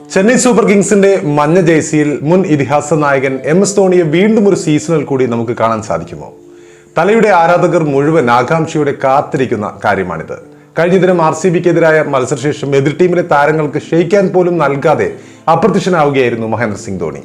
Chennai super കിങ്സിന്റെ മഞ്ഞ ജേഴ്സിയിൽ മുൻ ഇതിഹാസ നായകൻ MS ധോണിയെ വീണ്ടും ഒരു സീസണിൽ കൂടി നമുക്ക് കാണാൻ സാധിക്കുമോ? തലയുടെ ആരാധകർ മുഴുവൻ ആകാംക്ഷയോടെ കാത്തിരിക്കുന്ന കാര്യമാണിത്. കഴിഞ്ഞ ദിനം RCBക്കെതിരായ മത്സരശേഷം എതിർ ടീമിലെ താരങ്ങൾക്ക് ക്ഷയിക്കാൻ പോലും നൽകാതെ അപ്രത്യക്ഷനാവുകയായിരുന്നു മഹേന്ദ്ര സിംഗ് ധോണി.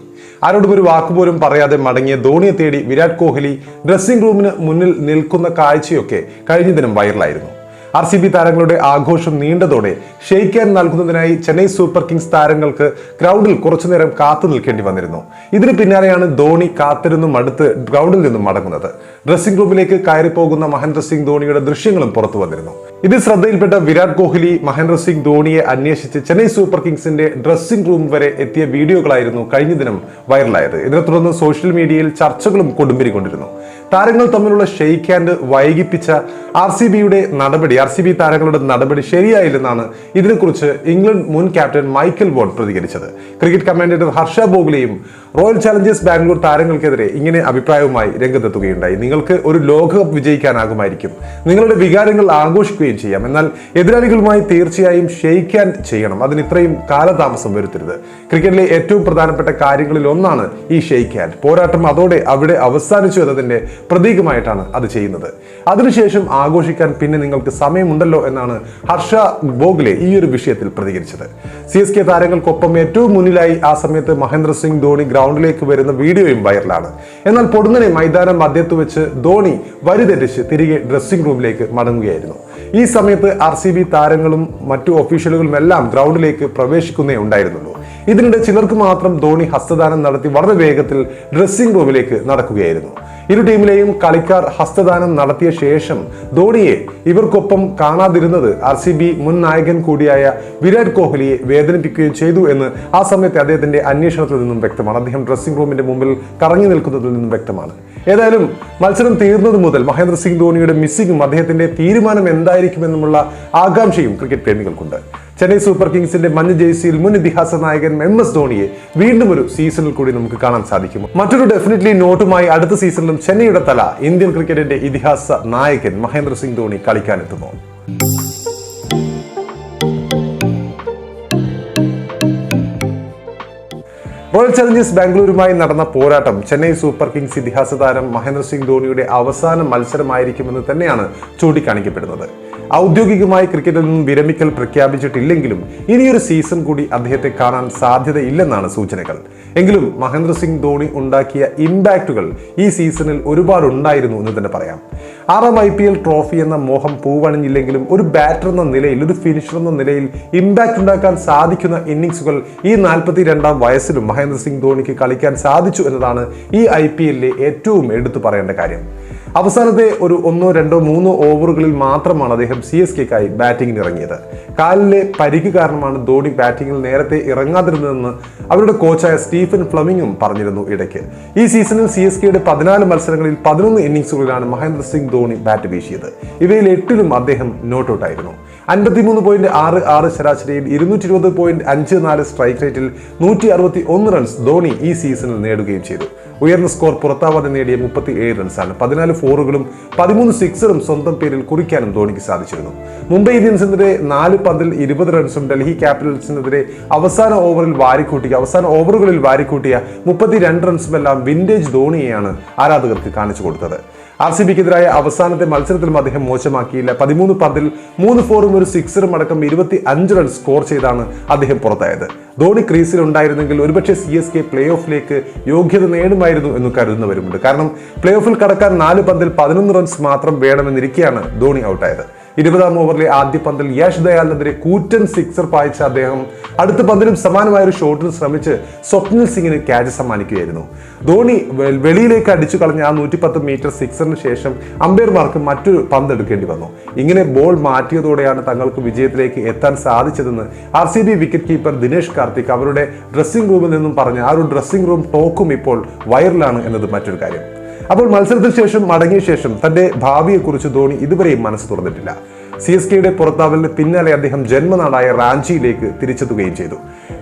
ആരോടും ഒരു വാക്കുപോലും പറയാതെ മടങ്ങിയ ധോണിയെ തേടി വിരാട് കോഹ്ലി ഡ്രസ്സിംഗ് റൂമിന് മുന്നിൽ നിൽക്കുന്ന കാഴ്ചയൊക്കെ കഴിഞ്ഞ ദിനം വൈറലായിരുന്നു. RCB താരങ്ങളുടെ ആഘോഷം നീണ്ടതോടെ ക്ഷയിക്കാൻ നൽകുന്നതിനായി ചെന്നൈ സൂപ്പർ കിങ്സ് താരങ്ങൾക്ക് ഗ്രൗണ്ടിൽ കുറച്ചുനേരം കാത്തു നിൽക്കേണ്ടി വന്നിരുന്നു. ഇതിന് പിന്നാലെയാണ് ധോണി കാത്തിരുന്നും അടുത്ത് ഗ്രൗണ്ടിൽ നിന്നും മടങ്ങുന്നത്. ഡ്രസ്സിംഗ് റൂമിലേക്ക് കയറിപ്പോകുന്ന മഹേന്ദ്ര സിംഗ് ധോണിയുടെ ദൃശ്യങ്ങളും പുറത്തു വന്നിരുന്നു. ഇത് ശ്രദ്ധയിൽപ്പെട്ട വിരാട് കോഹ്ലി മഹേന്ദ്ര സിംഗ് ധോണിയെ അന്വേഷിച്ച് ചെന്നൈ സൂപ്പർ കിങ്സിന്റെ ഡ്രസ്സിംഗ് റൂം വരെ എത്തിയ വീഡിയോകളായിരുന്നു കഴിഞ്ഞ ദിനം വൈറലായത്. ഇതിനെ തുടർന്ന് സോഷ്യൽ മീഡിയയിൽ ചർച്ചകളും കൊടുമ്പിരിക്കൊണ്ടിരുന്നു. താരങ്ങൾ തമ്മിലുള്ള ഷെയ്ക്ക് ഹാൻഡ് വൈകിപ്പിച്ച RCB താരങ്ങളുടെ നടപടി ശരിയായില്ലെന്നാണ് ഇതിനെക്കുറിച്ച് ഇംഗ്ലണ്ട് മുൻ ക്യാപ്റ്റൻ മൈക്കൽ വോൺ പ്രതികരിച്ചത്. ക്രിക്കറ്റ് കമന്റേറ്റർ ഹർഷ ബോഗ്ലെയും റോയൽ ചലഞ്ചേഴ്സ് ബാംഗ്ലൂർ താരങ്ങൾക്കെതിരെ ഇങ്ങനെ അഭിപ്രായവുമായി രംഗത്തെത്തുകയുണ്ടായി. നിങ്ങൾക്ക് ഒരു ലോകകപ്പ് വിജയിക്കാനാകുമായിരിക്കും, നിങ്ങളുടെ വികാരങ്ങൾ ആഘോഷിക്കുകയും ചെയ്യാം, എന്നാൽ എതിരാളികളുമായി തീർച്ചയായും ഷെയ്ക്ക് ഹാൻഡ് ചെയ്യണം, അതിന് ഇത്രയും കാലതാമസം വരുത്തരുത്. ക്രിക്കറ്റിലെ ഏറ്റവും പ്രധാനപ്പെട്ട കാര്യങ്ങളിൽ ഒന്നാണ് ഈ ഷെയ്ക്ക് ഹാൻഡ്. പോരാട്ടം അതോടെ അവിടെ അവസാനിച്ചു എന്നതിന്റെ പ്രതീകമായിട്ടാണ് അത് ചെയ്യുന്നത്. അതിനുശേഷം ആഘോഷിക്കാൻ പിന്നെ നിങ്ങൾക്ക് സമയമുണ്ടല്ലോ എന്നാണ് ഹർഷ ബോഗ്ലെ ഈ ഒരു വിഷയത്തിൽ പ്രതികരിച്ചത്. CSK താരങ്ങൾക്കൊപ്പം ഏറ്റവും മുന്നിലായി ആ സമയത്ത് മഹേന്ദ്ര സിംഗ് ധോണി ഗ്രൗണ്ടിലേക്ക് വരുന്ന വീഡിയോയും വൈറലാണ്. എന്നാൽ പൊടുന്നനെ മൈതാനം മധ്യത്ത് വെച്ച് ധോണി വഴിതെറ്റിച്ച് തിരികെ ഡ്രസ്സിംഗ് റൂമിലേക്ക് മടങ്ങുകയായിരുന്നു. ഈ സമയത്ത് RCB താരങ്ങളും മറ്റു ഒഫീഷ്യലുകളും എല്ലാം ഗ്രൗണ്ടിലേക്ക് പ്രവേശിക്കുന്നേ ഉണ്ടായിരുന്നുള്ളൂ. ഇതിനിടെ ചിലർക്ക് മാത്രം ധോണി ഹസ്തദാനം നടത്തി വളരെ വേഗത്തിൽ ഡ്രസ്സിംഗ് റൂമിലേക്ക് നടക്കുകയായിരുന്നു. ഇരു ടീമിലെയും കളിക്കാർ ഹസ്തദാനം നടത്തിയ ശേഷം ധോണിയെ ഇവർക്കൊപ്പം കാണാതിരുന്നത് RCB മുൻ നായകൻ കൂടിയായ വിരാട് കോഹ്ലിയെ വേദനിപ്പിക്കുകയും ചെയ്തു എന്ന് ആ സമയത്തെ അദ്ദേഹത്തിന്റെ അന്വേഷണത്തിൽ നിന്നും വ്യക്തമാണ്. അദ്ദേഹം ഡ്രസ്സിംഗ് റൂമിന്റെ മുമ്പിൽ കറങ്ങി നിൽക്കുന്നതിൽ നിന്നും വ്യക്തമാണ്. ഏതായാലും മത്സരം തീർന്നത് മുതൽ മഹേന്ദ്ര സിംഗ് ധോണിയുടെ മിസ്സിങ്ങും അദ്ദേഹത്തിന്റെ തീരുമാനം എന്തായിരിക്കുമെന്നുമുള്ള ആകാംക്ഷയും ക്രിക്കറ്റ് പ്രേമികൾക്കുണ്ട്. ചെന്നൈ സൂപ്പർ കിങ്സിന്റെ മഞ്ഞ ജേഴ്സിയിൽ മുൻ ഇതിഹാസ നായകൻ MS ധോണിയെ വീണ്ടും ഒരു സീസണിൽ കൂടി നമുക്ക് കാണാൻ സാധിക്കും. മറ്റൊരു ഡെഫിനറ്റ്ലി നോട്ടുമായി അടുത്ത സീസണിലും ചെന്നൈയുടെ തല ഇന്ത്യൻ ക്രിക്കറ്റിന്റെ ഇതിഹാസ നായകൻ മഹേന്ദ്ര സിംഗ് ധോണി കളിക്കാനെത്തുമോ? റോയൽ ചലഞ്ചേഴ്സ് ബാംഗ്ലൂരുമായി നടന്ന പോരാട്ടം ചെന്നൈ സൂപ്പർ കിങ്സ് ഇതിഹാസ താരം മഹേന്ദ്ര സിംഗ് ധോണിയുടെ അവസാന മത്സരമായിരിക്കുമെന്ന് തന്നെയാണ് ചൂണ്ടിക്കാണിക്കപ്പെടുന്നത്. ഔദ്യോഗികമായി ക്രിക്കറ്റിൽ നിന്നും വിരമിക്കൽ പ്രഖ്യാപിച്ചിട്ടില്ലെങ്കിലും ഇനിയൊരു സീസൺ കൂടി അദ്ദേഹത്തെ കാണാൻ സാധ്യതയില്ലെന്നാണ് സൂചനകൾ. എങ്കിലും മഹേന്ദ്ര സിംഗ് ധോണി ഉണ്ടാക്കിയ ഇമ്പാക്റ്റുകൾ ഈ സീസണിൽ ഒരുപാടുണ്ടായിരുന്നു എന്ന് തന്നെ പറയാം. 6ാം IPL ട്രോഫി എന്ന മോഹം പൂവണിഞ്ഞില്ലെങ്കിലും ഒരു ബാറ്റർ എന്ന നിലയിൽ, ഒരു ഫിനിഷർ എന്ന നിലയിൽ ഇമ്പാക്റ്റ് ഉണ്ടാക്കാൻ സാധിക്കുന്ന ഇന്നിംഗ്സുകൾ ഈ 42ാം വയസ്സിലും മഹേന്ദ്ര സിംഗ് ധോണിക്ക് കളിക്കാൻ സാധിച്ചു എന്നതാണ് ഈ IPLലെ ഏറ്റവും എടുത്തു പറയേണ്ട കാര്യം. അവസാനത്തെ ഒരു 1, 2, 3 ഓവറുകളിൽ മാത്രമാണ് അദ്ദേഹം CSKക്കായി ബാറ്റിംഗിന് ഇറങ്ങിയത്. കാലിലെ പരിക്ക് കാരണമാണ് ധോണി ബാറ്റിംഗിൽ നേരത്തെ ഇറങ്ങാതിരുന്നതെന്ന് അവരുടെ കോച്ചായ സ്റ്റീഫൻ ഫ്ലെമിംഗും പറഞ്ഞിരുന്നു ഇടയ്ക്ക്. ഈ സീസണിൽ CSKയുടെ 14 മത്സരങ്ങളിൽ 11 ഇന്നിംഗ്സുകളിലാണ് മഹേന്ദ്ര സിംഗ് ധോണി ബാറ്റ് വീശിയത്. ഇവയിൽ 8ലും അദ്ദേഹം നോട്ട് ഔട്ട് ആയിരുന്നു. 53.66 ശരാശരിയിൽ 220.54 സ്ട്രൈക്ക് റേറ്റിൽ 161 റൺസ് ധോണി ഈ സീസണിൽ നേടുകയും ചെയ്തു. ഉയർന്ന സ്കോർ പുറത്താവാതെ നേടിയ 37 റൺസാണ്. 14 ഫോറുകളും 13 സിക്സറും സ്വന്തം പേരിൽ കുറിക്കാനും ധോണിക്ക് സാധിച്ചിരുന്നു. മുംബൈ ഇന്ത്യൻസിനെതിരെ 4 പന്തിൽ 20 റൺസും ഡൽഹി ക്യാപിറ്റൽസിനെതിരെ അവസാന ഓവറുകളിൽ വാരിക്കൂട്ടിയ 32 റൺസുമെല്ലാം വിന്റേജ് ധോണിയെയാണ് ആരാധകർക്ക് കാണിച്ചു കൊടുത്തത്. RCBക്കെതിരായ അവസാനത്തെ മത്സരത്തിലും അദ്ദേഹം മോശമാക്കിയില്ല. 13 പന്തിൽ 3 ഫോറും ഒരു സിക്സറും അടക്കം 25 റൺ സ്കോർ ചെയ്താണ് അദ്ദേഹം പുറത്തായത്. ധോണി ക്രീസിൽ ഉണ്ടായിരുന്നെങ്കിൽ ഒരുപക്ഷെ CSK പ്ലേ ഓഫിലേക്ക് യോഗ്യത നേടുമായിരുന്നു എന്ന് കരുതുന്നവരുമുണ്ട്. കാരണം പ്ലേ ഓഫിൽ കടക്കാൻ 4 പന്തിൽ 11 റൺസ് മാത്രം വേണമെന്നിരിക്കെയാണ് ധോണി ഔട്ടായത്. 20ാം ഓവറിലെ ആദ്യ പന്തിൽ യാഷ് ദയാലിനെതിരെ കൂറ്റൻ സിക്സർ പായിച്ച അദ്ദേഹം അടുത്ത പന്തിലും സമാനമായ ഒരു ഷോട്ടിന് ശ്രമിച്ച് സ്വപ്നിൽ സിംഗിന് ക്യാച്ച് സമ്മാനിക്കുകയായിരുന്നു. ധോണി വെളിയിലേക്ക് അടിച്ചു കളഞ്ഞ ആ 110 മീറ്റർ സിക്സറിന് ശേഷം അമ്പയർമാർക്ക് മറ്റൊരു പന്ത് എടുക്കേണ്ടി വന്നു. ഇങ്ങനെ ബോൾ മാറ്റിയതോടെയാണ് തങ്ങൾക്ക് വിജയത്തിലേക്ക് എത്താൻ സാധിച്ചതെന്ന് RCB wicket keeper Dinesh Karthik അവരുടെ ഡ്രസ്സിംഗ് റൂമിൽ നിന്നും പറഞ്ഞ ആ ഒരു ഡ്രസ്സിംഗ് റൂം ടോക്കും ഇപ്പോൾ വൈറലാണ് എന്നത് മറ്റൊരു കാര്യം. അപ്പോൾ മത്സരത്തിന് ശേഷം മടങ്ങിയ ശേഷം തന്റെ ഭാവിയെക്കുറിച്ച് ധോണി ഇതുവരെയും മനസ്സ് തുറന്നിട്ടില്ല. CSKയുടെ പുറത്താവലിന് പിന്നാലെ അദ്ദേഹം ജന്മനാടായ റാഞ്ചിയിലേക്ക് തിരിച്ചെത്തുകയും ചെയ്തു.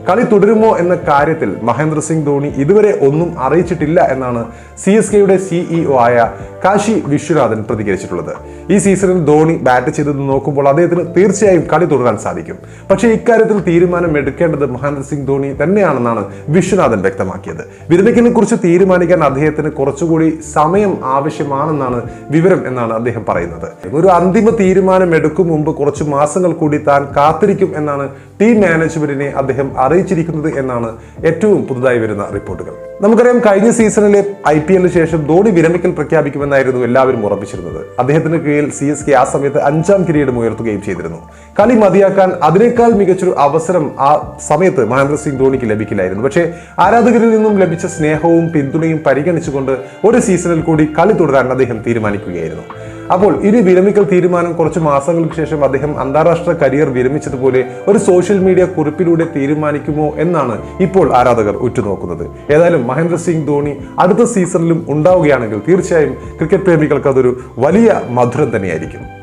കളി തുടരുമോ എന്ന കാര്യത്തിൽ മഹേന്ദ്ര സിംഗ് ധോണി ഇതുവരെ ഒന്നും അറിയിച്ചിട്ടില്ല എന്നാണ് CSKയുടെ CEO ആയ കാശി വിശ്വനാഥൻ പ്രതികരിച്ചിട്ടുള്ളത്. ഈ സീസണിൽ ധോണി ബാറ്റ് ചെയ്തത് നോക്കുമ്പോൾ അദ്ദേഹത്തിന് തീർച്ചയായും കളി തുടരാൻ സാധിക്കും. പക്ഷേ ഇക്കാര്യത്തിൽ തീരുമാനം എടുക്കേണ്ടത് മഹേന്ദ്ര സിംഗ് ധോണി തന്നെയാണെന്നാണ് വിശ്വനാഥൻ വ്യക്തമാക്കിയത്. വിരമിക്കലിനെ കുറിച്ച് തീരുമാനിക്കാൻ അദ്ദേഹത്തിന് കുറച്ചുകൂടി സമയം ആവശ്യമാണെന്നാണ് വിവരം എന്നാണ് അദ്ദേഹം പറയുന്നത്. ഒരു അന്തിമ തീരുമാനം എടുക്കും മുമ്പ് കുറച്ച് മാസങ്ങൾ കൂടി താൻ കാത്തിരിക്കും എന്നാണ് ടീം മാനേജ്മെന്റിനെ അദ്ദേഹം അറിയിച്ചിരിക്കുന്നത് എന്നാണ് ഏറ്റവും പുതുതായി വരുന്ന റിപ്പോർട്ടുകൾ. നമുക്കറിയാം, കഴിഞ്ഞ സീസണിലെ IPL ശേഷം ധോണി വിരമിക്കൽ പ്രഖ്യാപിക്കുമെന്നായിരുന്നു എല്ലാവരും ഉറപ്പിച്ചിരുന്നത്. അദ്ദേഹത്തിന് കീഴിൽ CSK ആ സമയത്ത് 5ാം കിരീടം ഉയർത്തുകയും ചെയ്തിരുന്നു. കളി മതിയാക്കാൻ അതിനേക്കാൾ മികച്ചൊരു അവസരം ആ സമയത്ത് മഹേന്ദ്ര സിംഗ് ധോണിക്ക് ലഭിക്കില്ലായിരുന്നു. പക്ഷേ ആരാധകരിൽ നിന്നും ലഭിച്ച സ്നേഹവും പിന്തുണയും പരിഗണിച്ചുകൊണ്ട് ഒരു സീസണിൽ കൂടി കളി തുടരാൻ അദ്ദേഹം തീരുമാനിക്കുകയായിരുന്നു. അപ്പോൾ ഇനി വിരമിക്കൽ തീരുമാനം കുറച്ച് മാസങ്ങൾക്ക് ശേഷം അദ്ദേഹം അന്താരാഷ്ട്ര കരിയർ വിരമിച്ചതുപോലെ ഒരു സോഷ്യൽ മീഡിയ കുറിപ്പിലൂടെ തീരുമാനിക്കുമോ എന്നാണ് ഇപ്പോൾ ആരാധകർ ഉറ്റുനോക്കുന്നത്. ഏതായാലും മഹേന്ദ്ര സിംഗ് ധോണി അടുത്ത സീസണിലും ഉണ്ടാവുകയാണെങ്കിൽ തീർച്ചയായും ക്രിക്കറ്റ് പ്രേമികൾക്ക് അതൊരു വലിയ മധുരം തന്നെയായിരിക്കും.